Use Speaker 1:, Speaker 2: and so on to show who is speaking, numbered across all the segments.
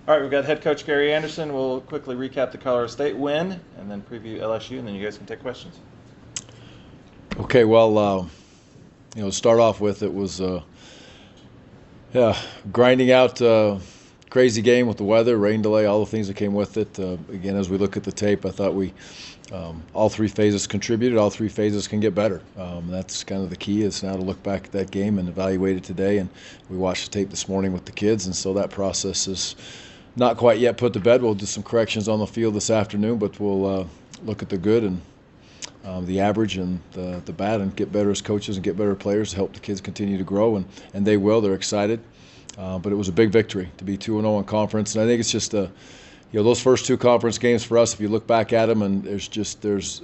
Speaker 1: All right, we've got head coach Gary Andersen. We'll quickly recap the Colorado State win and then preview LSU, and then you guys can take questions.
Speaker 2: Okay, well, to start off with, it was yeah, grinding out, crazy game with the weather, rain delay, all the things that came with it. Again, as we look at the tape, I thought all three phases contributed. All three phases can get better. That's kind of the key, is now to look back at that game and evaluate it today. And we watched the tape this morning with the kids, and so that process is not quite yet put to bed. We'll do some corrections on the field this afternoon, but we'll look at the good and the average and the bad, and get better as coaches and get better players to help the kids continue to grow, and they will. They're excited. But it was a big victory to be 2-0 in conference, and I think it's just those first two conference games for us. If you look back at them, and there's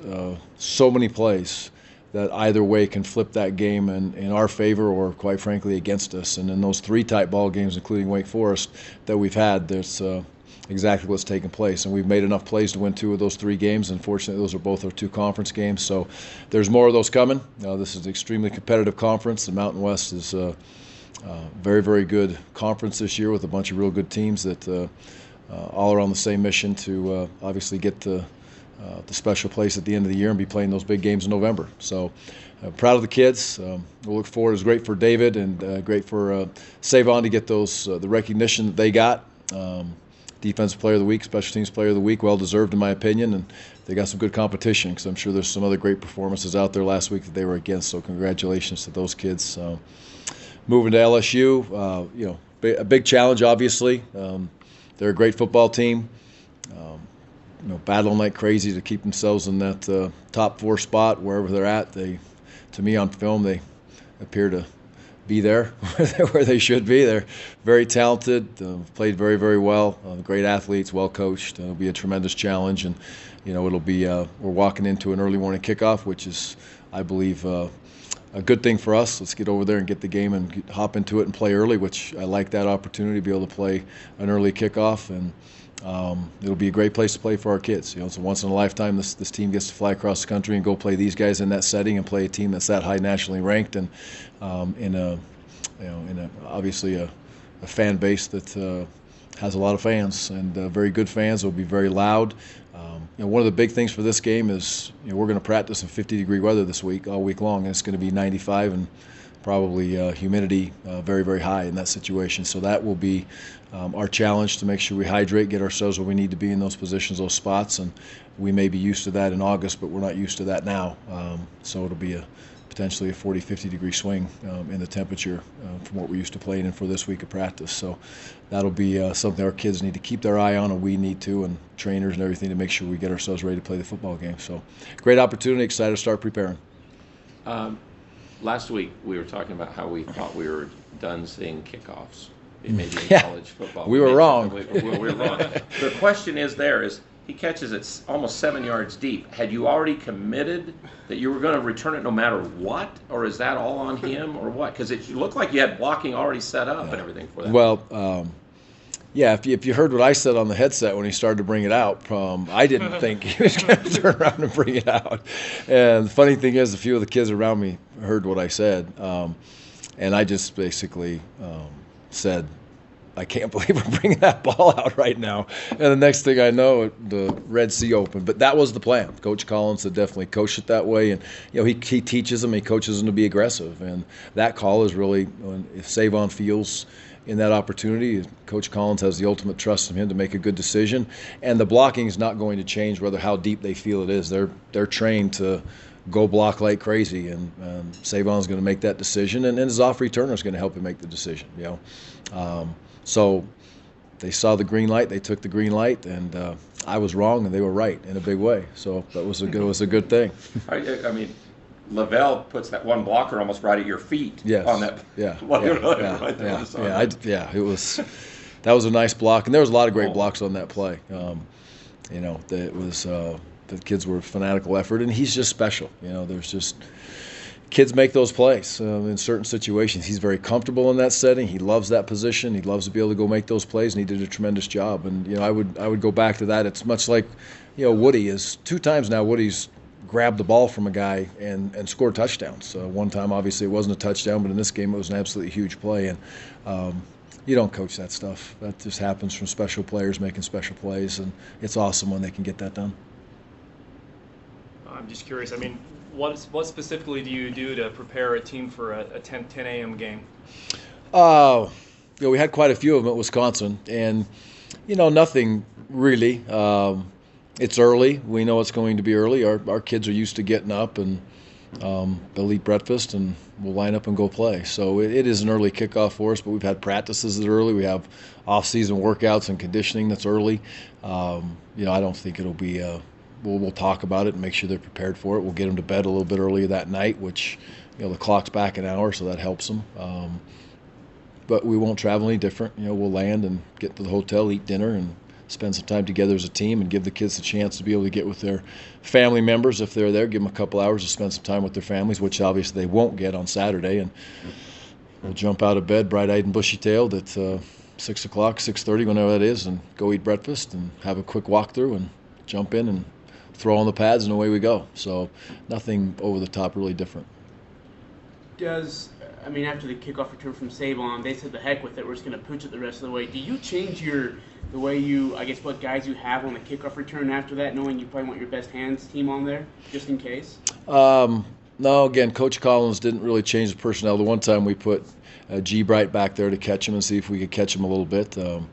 Speaker 2: so many plays that either way can flip that game in our favor or, quite frankly, against us. And in those three tight ball games, including Wake Forest, that we've had, there's exactly what's taken place. And we've made enough plays to win two of those three games. Unfortunately, those are both our two conference games. So there's more of those coming. This is an extremely competitive conference. The Mountain West is very, very good conference this year with a bunch of real good teams that all are on the same mission to obviously get to the special place at the end of the year and be playing those big games in November. So proud of the kids. We'll look forward. It was great for David and great for Savon to get those the recognition that they got. Defensive Player of the Week, Special Teams Player of the Week, well deserved in my opinion, and they got some good competition because I'm sure there's some other great performances out there last week that they were against. So congratulations to those kids. Moving to LSU, a big challenge obviously. They're a great football team. Battling like crazy to keep themselves in that top four spot wherever they're at. To me, on film, they appear to be there where they should be. They're very talented, played very, very well. Great athletes, well coached. It'll be a tremendous challenge, and it'll be we're walking into an early morning kickoff, which is, I believe, a good thing for us. Let's get over there and get the game and hop into it and play early, which I like that opportunity to be able to play an early kickoff, and it'll be a great place to play for our kids. It's a once in a lifetime. This team gets to fly across the country and go play these guys in that setting and play a team that's that high nationally ranked, and obviously a fan base that has a lot of fans and very good fans. It'll be very loud. One of the big things for this game is we're going to practice in 50-degree weather this week, all week long, and it's going to be 95 and probably humidity very, very high in that situation. So that will be our challenge, to make sure we hydrate, get ourselves where we need to be in those positions, those spots, and we may be used to that in August, but we're not used to that now. So it'll be potentially a 40, 50-degree swing in the temperature from what we're used to playing in for this week of practice. So that'll be something our kids need to keep their eye on, and we need to, and trainers and everything, to make sure we get ourselves ready to play the football game. So great opportunity, excited to start preparing.
Speaker 3: Last week we were talking about how we thought we were done seeing kickoffs, maybe in
Speaker 2: Yeah,
Speaker 3: college football.
Speaker 2: we were wrong.
Speaker 3: We were wrong. The question is he catches it almost 7 yards deep. Had you already committed that you were going to return it no matter what, or is that all on him, or what? Because it looked like you had blocking already set up and everything for that.
Speaker 2: Well, yeah, if you heard what I said on the headset when he started to bring it out, I didn't think he was going to turn around and bring it out. And the funny thing is, a few of the kids around me heard what I said, and I just basically said, I can't believe we're bringing that ball out right now. And the next thing I know, the Red Sea opened. But that was the plan. Coach Collins had definitely coached it that way. And, he teaches them, he coaches them to be aggressive. And that call is really, if Savon feels in that opportunity, Coach Collins has the ultimate trust in him to make a good decision. And the blocking is not going to change whether how deep they feel it is. They're trained to go block like crazy, and Savon's going to make that decision. And his off returner is going to help him make the decision, So they saw the green light, they took the green light, and I was wrong and they were right in a big way. So that was a good thing.
Speaker 3: I mean, Lavelle puts that one blocker almost right at your feet.
Speaker 2: Yes.
Speaker 3: On that.
Speaker 2: Yeah.
Speaker 3: Right there.
Speaker 2: It was. That was a nice block, and there was a lot of great blocks on that play. It was the kids were fanatical effort, and he's just special. There's just. Kids make those plays in certain situations. He's very comfortable in that setting. He loves that position. He loves to be able to go make those plays, and he did a tremendous job. And I would go back to that. It's much like Woody is 2 times now. Woody's grabbed the ball from a guy and scored touchdowns. One time, obviously, it wasn't a touchdown, but in this game, it was an absolutely huge play. And You don't coach that stuff. That just happens from special players making special plays, and it's awesome when they can get that done.
Speaker 4: I'm just curious. I mean, what specifically do you do to prepare a team for a 10 a.m. game?
Speaker 2: We had quite a few of them at Wisconsin, and nothing really. It's early. We know it's going to be early. Our kids are used to getting up, and they'll eat breakfast, and we'll line up and go play. So it is an early kickoff for us, but we've had practices that are early. We have off-season workouts and conditioning that's early. I don't think it'll be. We'll talk about it and make sure they're prepared for it. We'll get them to bed a little bit earlier that night, which the clock's back an hour, so that helps them. But we won't travel any different. We'll land and get to the hotel, eat dinner, and spend some time together as a team and give the kids a chance to be able to get with their family members if they're there, give them a couple hours to spend some time with their families, which obviously they won't get on Saturday. And we'll jump out of bed bright-eyed and bushy-tailed at 6 o'clock, 6:30, whenever that is, and go eat breakfast and have a quick walkthrough and jump in and throw on the pads and away we go. So nothing over the top really different.
Speaker 5: After the kickoff return from Sabon, they said the heck with it, we're just going to pooch it the rest of the way. Do you change the way what guys you have on the kickoff return after that, knowing you probably want your best hands team on there, just in case?
Speaker 2: No, again, Coach Collins didn't really change the personnel. The one time we put G. Bright back there to catch him and see if we could catch him a little bit. And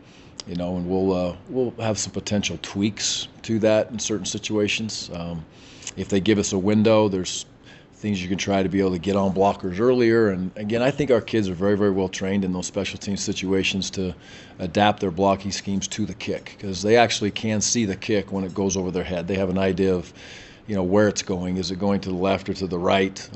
Speaker 2: we'll have some potential tweaks to that in certain situations. If they give us a window, there's things you can try to be able to get on blockers earlier. And again, I think our kids are very, very well trained in those special team situations to adapt their blocking schemes to the kick, because they actually can see the kick when it goes over their head. They have an idea of where it's going. Is it going to the left or to the right?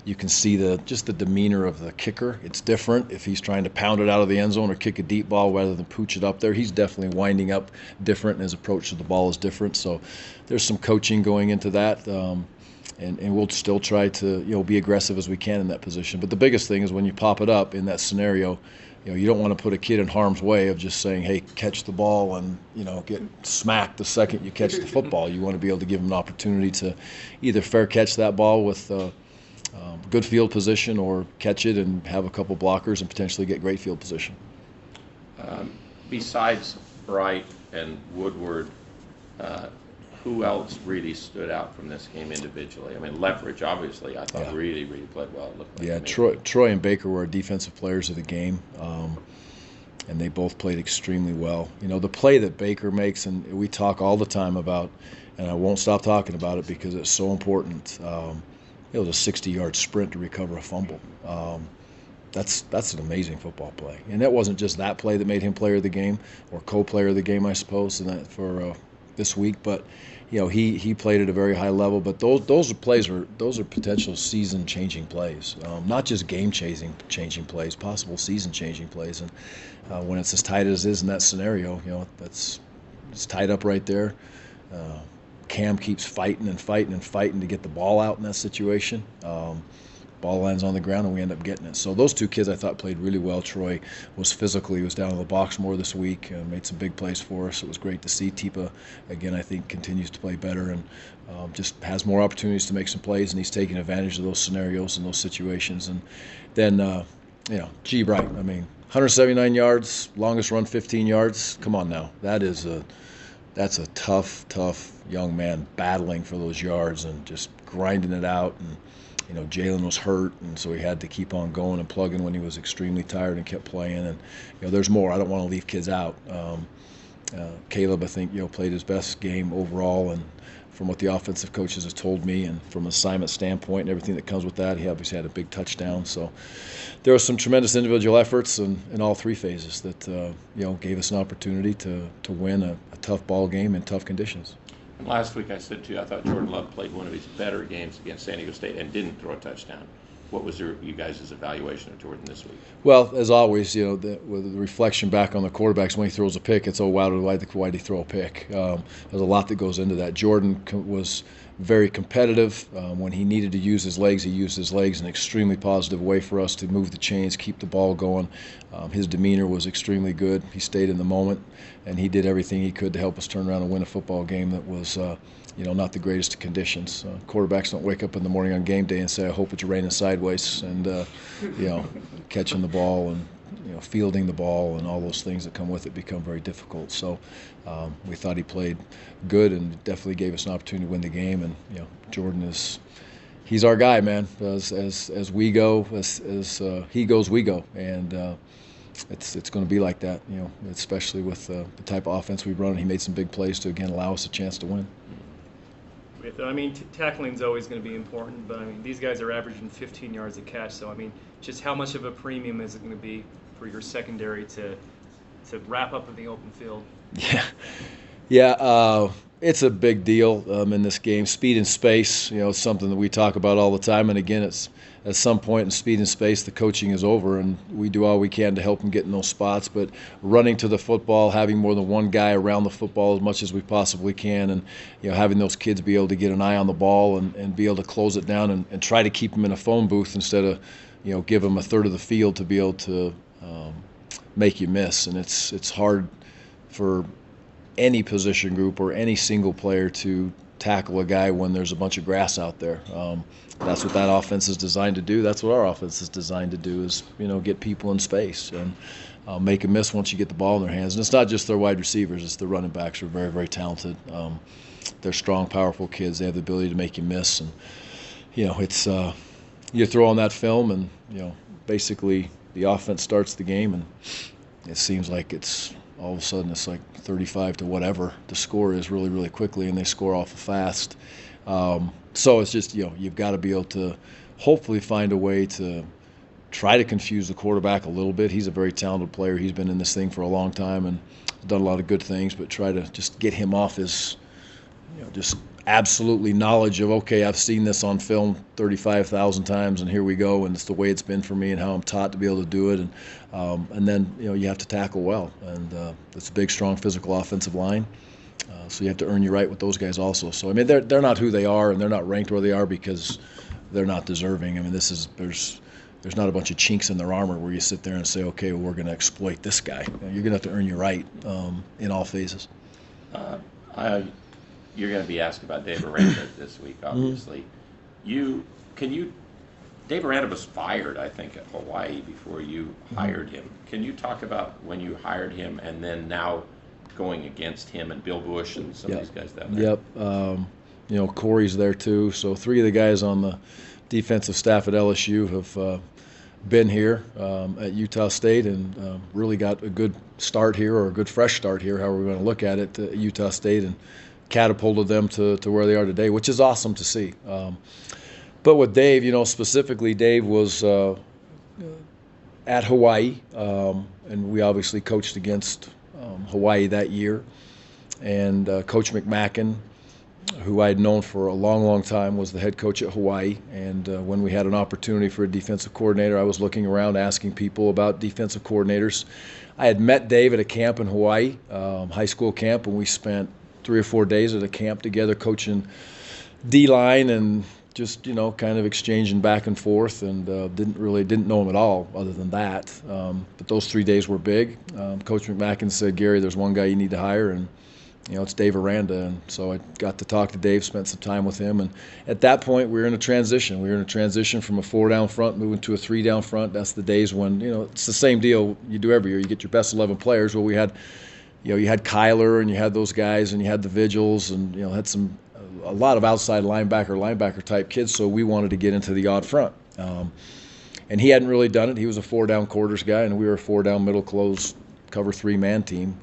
Speaker 2: You can see the demeanor of the kicker. It's different if he's trying to pound it out of the end zone or kick a deep ball rather than pooch it up there. He's definitely winding up different, and his approach to the ball is different. So there's some coaching going into that, and we'll still try to be aggressive as we can in that position. But the biggest thing is when you pop it up in that scenario, you don't want to put a kid in harm's way of just saying, hey, catch the ball and, get smacked the second you catch the football. You want to be able to give them an opportunity to either fair catch that ball with good field position or catch it and have a couple blockers and potentially get great field position.
Speaker 3: Besides Bright and Woodward, who else really stood out from this game individually? I mean, Leverage, obviously, I thought really, really played well. It looked like
Speaker 2: Troy and Baker were our defensive players of the game, and they both played extremely well. The play that Baker makes, and we talk all the time about, and I won't stop talking about it because it's so important. It was a 60-yard sprint to recover a fumble. That's an amazing football play. And that wasn't just that play that made him player of the game or co-player of the game, I suppose, for this week, but he played at a very high level. But those are potential season-changing plays, not just game-changing plays, possible season-changing plays. And when it's as tight as it is in that scenario, it's tied up right there. Cam keeps fighting to get the ball out in that situation. Ball lands on the ground, and we end up getting it. So those two kids I thought played really well. Troy was down in the box more this week, made some big plays for us. It was great to see. Tipa, again, I think continues to play better and just has more opportunities to make some plays, and he's taking advantage of those scenarios and those situations. And then, G. Bright, 179 yards, longest run 15 yards. Come on now. That's a tough young man battling for those yards and just grinding it out. And Jalen was hurt, and so he had to keep on going and plugging when he was extremely tired and kept playing. And there's more. I don't want to leave kids out. Caleb, I think, played his best game overall, and from what the offensive coaches have told me, and from an assignment standpoint and everything that comes with that, he obviously had a big touchdown. So there were some tremendous individual efforts in all three phases that gave us an opportunity to win a tough ball game in tough conditions.
Speaker 3: And last week I said to you, I thought Jordan Love played one of his better games against San Diego State and didn't throw a touchdown. What was you guys' evaluation of Jordan this week?
Speaker 2: Well, as always, with the reflection back on the quarterbacks when he throws a pick, it's, why did he throw a pick? There's a lot that goes into that. Jordan was very competitive. When he needed to use his legs, he used his legs in an extremely positive way for us to move the chains, keep the ball going. His demeanor was extremely good. He stayed in the moment, and he did everything he could to help us turn around and win a football game that was not the greatest of conditions. Quarterbacks don't wake up in the morning on game day and say, I hope it's raining sideways, and catching the ball and fielding the ball and all those things that come with it become very difficult. So we thought he played good and definitely gave us an opportunity to win the game. And Jordan he's our guy, man. As we go, as he goes, we go, and it's going to be like that, especially with the type of offense we run. He made some big plays to again allow us a chance to win.
Speaker 4: Tackling is always going to be important, but these guys are averaging 15 yards a catch. So just how much of a premium is it going to be for your secondary to wrap up in the open field?
Speaker 2: Yeah. It's a big deal in this game. Speed and space, it's something that we talk about all the time. And again, it's at some point in speed and space, the coaching is over, and we do all we can to help them get in those spots. But running to the football, having more than one guy around the football as much as we possibly can, and having those kids be able to get an eye on the ball and be able to close it down and try to keep them in a phone booth instead of give them a third of the field to be able to make you miss. And it's hard for any position group or any single player to tackle a guy when there's a bunch of grass out there. That's what that offense is designed to do. That's what our offense is designed to do, is get people in space and make a miss once you get the ball in their hands. And it's not just their wide receivers, it's the running backs who are very, very talented. They're strong, powerful kids. They have the ability to make you miss. And it's you throw on that film and basically the offense starts the game, and it seems like it's all of a sudden it's like 35 to whatever the score is really, really quickly, and they score awful fast. So it's just, you've got to be able to hopefully find a way to try to confuse the quarterback a little bit. He's a very talented player. He's been in this thing for a long time and done a lot of good things, but try to just get him off his, just absolutely knowledge of, okay, I've seen this on film 35,000 times and here we go, and it's the way it's been for me and how I'm taught to be able to do it. And then, you have to tackle well. And it's a big, strong, physical offensive line. So you have to earn your right with those guys also. So, they're not who they are, and they're not ranked where they are because they're not deserving. There's not a bunch of chinks in their armor where you sit there and say, okay, well, we're going to exploit this guy. You're going to have to earn your right in all phases.
Speaker 3: You're going to be asked about Dave Aranda this week, obviously. Dave Aranda was fired, I think, at Hawaii before you hired him. Can you talk about when you hired him and then now going against him and Bill Bush and some of these guys down there?
Speaker 2: Yep. Corey's there too. So 3 of the guys on the defensive staff at LSU have been here at Utah State and really got a good start here, or a good fresh start here, however we're going to look at it, at Utah State, and catapulted them to where they are today, which is awesome to see. But with Dave, specifically, Dave was at Hawaii, and we obviously coached against Hawaii that year. And Coach McMacken, who I had known for a long, long time, was the head coach at Hawaii. And when we had an opportunity for a defensive coordinator, I was looking around asking people about defensive coordinators. I had met Dave at a camp in Hawaii, high school camp, and we spent 3 or 4 days at a camp together coaching D-line and just, kind of exchanging back and forth, and didn't know him at all other than that. But those 3 days were big. Coach McMacken said, Gary, there's one guy you need to hire, and it's Dave Aranda. And so I got to talk to Dave, spent some time with him, and at that point we were in a transition. We were in a transition from a 4-down front moving to a 3-down front. That's the days when, it's the same deal you do every year. You get your best 11 players. Well, we had you had Kyler and you had those guys and you had the Vigils and had a lot of outside linebacker type kids, so we wanted to get into the odd front. And he hadn't really done it. He was a 4-down quarters guy, and we were a 4-down middle close cover 3-man team.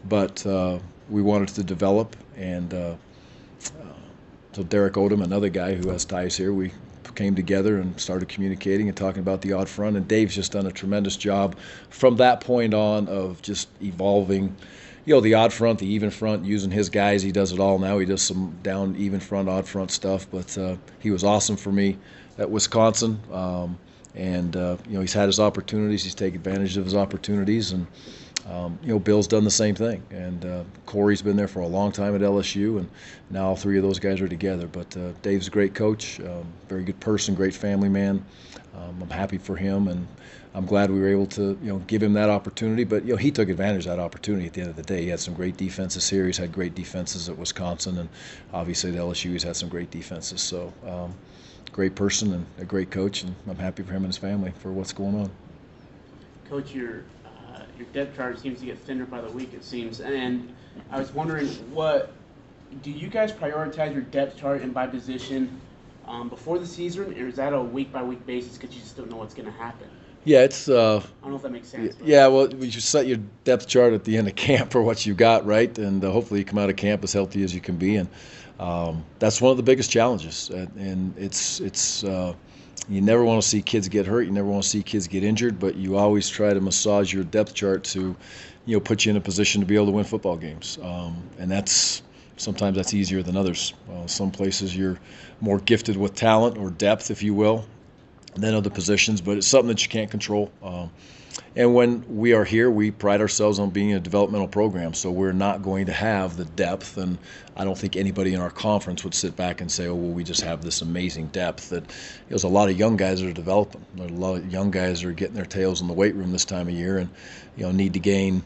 Speaker 2: But we wanted to develop, and so Derek Odom, another guy who has ties here, we came together and started communicating and talking about the odd front, and Dave's just done a tremendous job from that point on of just evolving the odd front, the even front, using his guys. He does it all now. He does some down even front, odd front stuff, but he was awesome for me at Wisconsin, and he's had his opportunities. He's taken advantage of his opportunities, and Bill's done the same thing, and Corey's been there for a long time at LSU, and now all 3 of those guys are together. But Dave's a great coach, very good person, great family man. I'm happy for him, and I'm glad we were able to give him that opportunity. But he took advantage of that opportunity at the end of the day. He had some great defenses here. He's had great defenses at Wisconsin, and obviously at LSU he's had some great defenses. So great person and a great coach, and I'm happy for him and his family for what's going on.
Speaker 5: Coach, your depth chart seems to get thinner by the week, it seems. And I was wondering, do you guys prioritize your depth chart and by position before the season, or is that a week-by-week basis because you just don't know what's going to happen?
Speaker 2: Yeah, it's.
Speaker 5: I don't know if that makes sense.
Speaker 2: Yeah, well, you should set your depth chart at the end of camp for what you got, right? And hopefully you come out of camp as healthy as you can be. And that's one of the biggest challenges. And it's you never want to see kids get hurt. You never want to see kids get injured. But you always try to massage your depth chart to, put you in a position to be able to win football games. And sometimes that's easier than others. Some places you're more gifted with talent or depth, if you will, than other positions, but it's something that you can't control. And when we are here, we pride ourselves on being a developmental program, so we're not going to have the depth, and I don't think anybody in our conference would sit back and say, oh, well, we just have this amazing depth. There's a lot of young guys that are developing. There's a lot of young guys that are getting their tails in the weight room this time of year and need to gain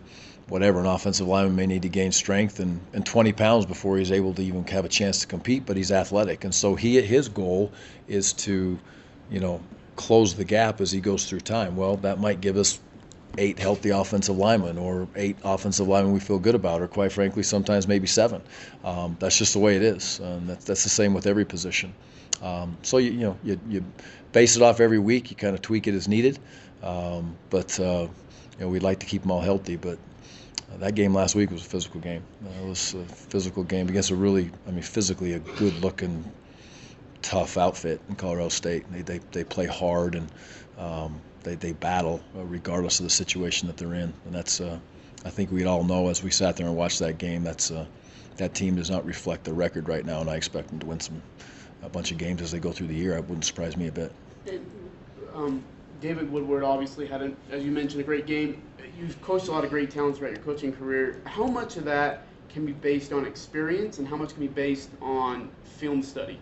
Speaker 2: whatever. An offensive lineman may need to gain strength and 20 pounds before he's able to even have a chance to compete, but he's athletic. And so his goal is to, close the gap as he goes through time. Well, that might give us 8 healthy offensive linemen or 8 offensive linemen we feel good about, or quite frankly, sometimes maybe 7. That's just the way it is. And that's the same with every position. So you base it off every week. You kind of tweak it as needed. But we'd like to keep them all healthy. But that game last week was a physical game. It was a physical game against physically a good-looking, tough outfit in Colorado State. They play hard and they battle regardless of the situation that they're in. And that's I think we'd all know as we sat there and watched that game. That team does not reflect the record right now, and I expect them to win a bunch of games as they go through the year. It wouldn't surprise me a bit.
Speaker 5: David Woodward obviously had, as you mentioned, a great game. You've coached a lot of great talents throughout your coaching career. How much of that can be based on experience, and how much can be based on film study?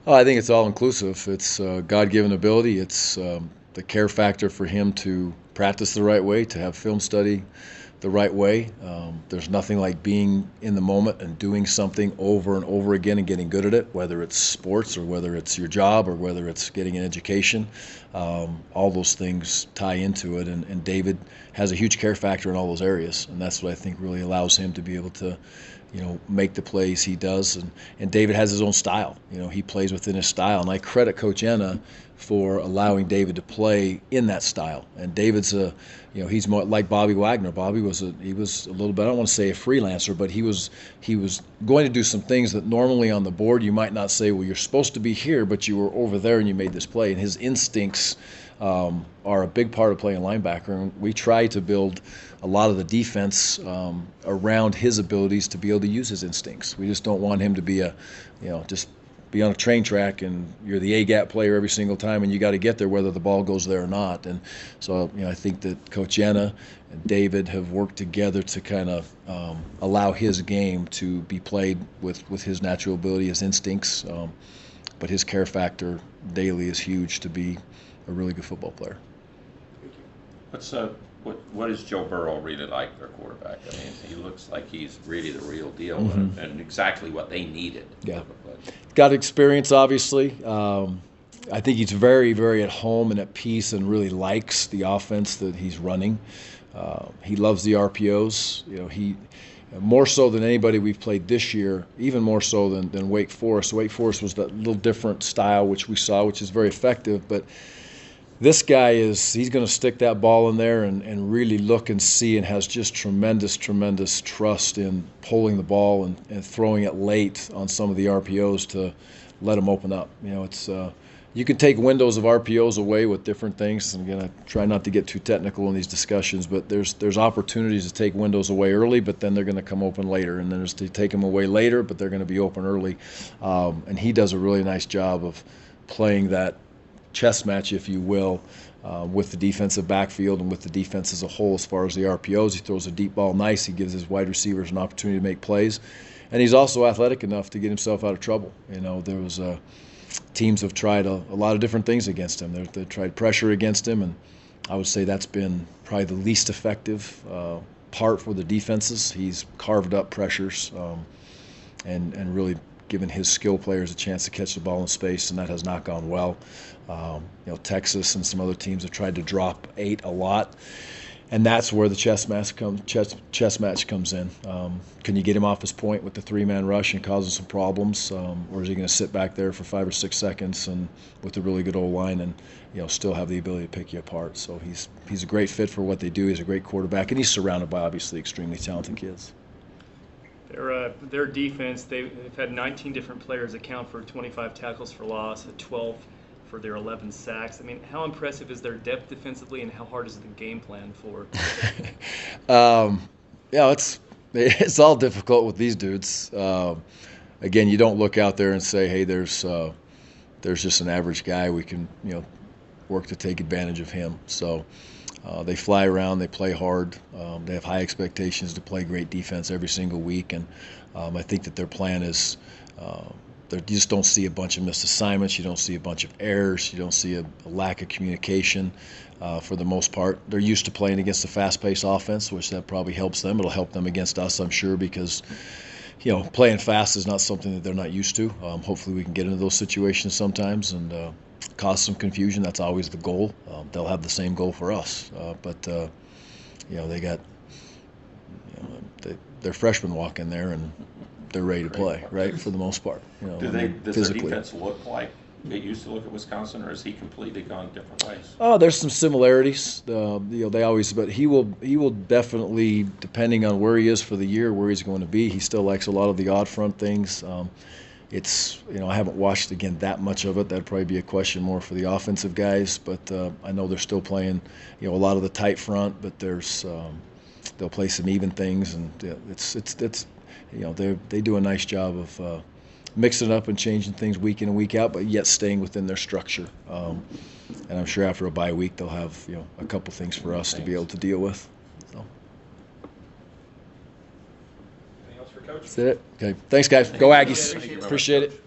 Speaker 2: Oh, I think it's all inclusive. It's God-given ability. It's the care factor for him to practice the right way, to have film study the right way. There's nothing like being in the moment and doing something over and over again and getting good at it, whether it's sports or whether it's your job or whether it's getting an education. All those things tie into it, and David has a huge care factor in all those areas, and that's what I think really allows him to be able to make the plays he does. And David has his own style. He plays within his style. And I credit Coach Enna for allowing David to play in that style. And David's he's more like Bobby Wagner. Bobby was a little bit, I don't want to say a freelancer, but he was going to do some things that normally on the board you might not say, well, you're supposed to be here, but you were over there and you made this play. And his instincts are a big part of playing linebacker. And we try to build a lot of the defense around his abilities to be able to use his instincts. We just don't want him to be just be on a train track and you're the A-gap player every single time and you got to get there whether the ball goes there or not. And so I think that Coach Enna and David have worked together to kind of allow his game to be played with his natural ability, his instincts, but his care factor daily is huge to be a really good football player.
Speaker 3: What is Joe Burrow really like, their quarterback? I mean, he looks like he's really the real deal and exactly what they needed.
Speaker 2: Yeah, got experience, obviously. I think he's very, very at home and at peace and really likes the offense that he's running. He loves the RPOs. He more so than anybody we've played this year, even more so than Wake Forest. Wake Forest was that little different style which we saw, which is very effective, but this guy he's going to stick that ball in there and really look and see, and has just tremendous trust in pulling the ball and throwing it late on some of the RPOs to let him open up. It's you can take windows of RPOs away with different things. And again, I try not to get too technical in these discussions, but there's opportunities to take windows away early, but then they're going to come open later. And then there's to take them away later, but they're going to be open early. And he does a really nice job of playing that chess match, if you will, with the defensive backfield and with the defense as a whole as far as the RPOs. He throws a deep ball nice. He gives his wide receivers an opportunity to make plays. And he's also athletic enough to get himself out of trouble. There was teams have tried a lot of different things against him. They tried pressure against him, and I would say that's been probably the least effective part for the defenses. He's carved up pressures and really given his skill players a chance to catch the ball in space, and that has not gone well. Texas and some other teams have tried to drop 8 a lot, and that's where the chess match comes in. Can you get him off his point with the 3-man rush and cause him some problems, or is he going to sit back there for 5 or 6 seconds and with a really good old line and still have the ability to pick you apart? So he's a great fit for what they do. He's a great quarterback, and he's surrounded by obviously extremely talented kids.
Speaker 4: Their defense, they've had 19 different players account for 25 tackles for loss, 12 for their 11 sacks. I mean, how impressive is their depth defensively, and how hard is the game plan for?
Speaker 2: It's all difficult with these dudes. Again, you don't look out there and say, hey, there's just an average guy. We can work to take advantage of him. So they fly around, they play hard, they have high expectations to play great defense every single week, and I think that their plan is you just don't see a bunch of missed assignments, you don't see a bunch of errors, you don't see a lack of communication for the most part. They're used to playing against a fast-paced offense, which that probably helps them. It'll help them against us, I'm sure, because playing fast is not something that they're not used to. Hopefully we can get into those situations sometimes and cause some confusion. That's always the goal. They'll have the same goal for us, but they got their freshmen walk in there and they're ready to play, right, for the most part.
Speaker 3: Does their
Speaker 2: physically.
Speaker 3: defense look like it used to look at Wisconsin, or has he completely gone different ways?
Speaker 2: Oh, there's some similarities. They always, but he will definitely, depending on where he is for the year, where he's going to be. He still likes a lot of the odd front things. It's I haven't watched again that much of it. That'd probably be a question more for the offensive guys. But I know they're still playing a lot of the tight front. But there's they'll play some even things, and they do a nice job of mixing it up and changing things week in and week out, but yet staying within their structure. And I'm sure after a bye week they'll have a couple things for us to be able to deal with. So.
Speaker 4: Anything else for Coach?
Speaker 2: That's it. Okay. Thanks, guys. Go Aggies.
Speaker 3: Thank you very much,
Speaker 2: Appreciate
Speaker 3: Coach.
Speaker 2: it.